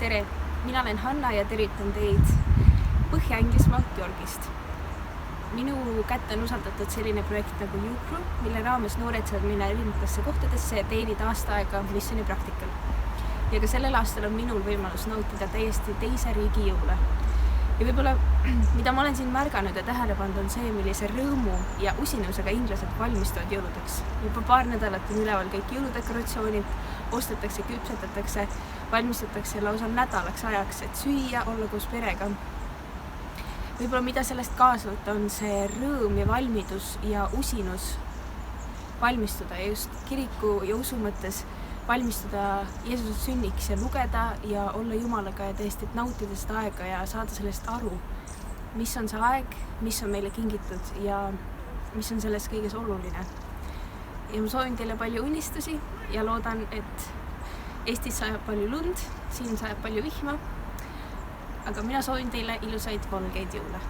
Tere, mina olen Hanna ja tervitan teid Põhja-Inglismaalt Yorgist. Minu kätte on usaldatud selline projekt nagu Youth, mille raames noored saavad minna erinevatesse kohtadesse ja teenida aasta aega missioonipraktikal. Ja ka sellel aastal on minul võimalus nautida täiesti teise riigi jõule. Ja võib-olla, mida ma olen siin märganud ja tähele pannud, on see, millise rõõmu ja usinusega inglased valmistuvad jõuludeks. Juba paar nädalat on üleval kõik jõuludekoratsioonid, ostetakse, küpsetatakse, valmistatakse lausa nädalaks ajaks, et süüa, olla koos perega. Võib-olla mida sellest kaasa võtta on see rõõm ja valmidus ja usinus valmistuda ja just kiriku ja usu mõttes valmistuda Jeesuse sünniks ja lugeda ja olla Jumalaga ja tõesti nautida seda aega ja saada sellest aru, mis on see aeg, mis on meile kingitud ja mis on selles kõiges oluline. Ja ma soovin teile palju unistusi ja loodan, et Eestis sajab palju lund, siin sajab palju vihma, aga mina soovin teile ilusaid valgeid jõule.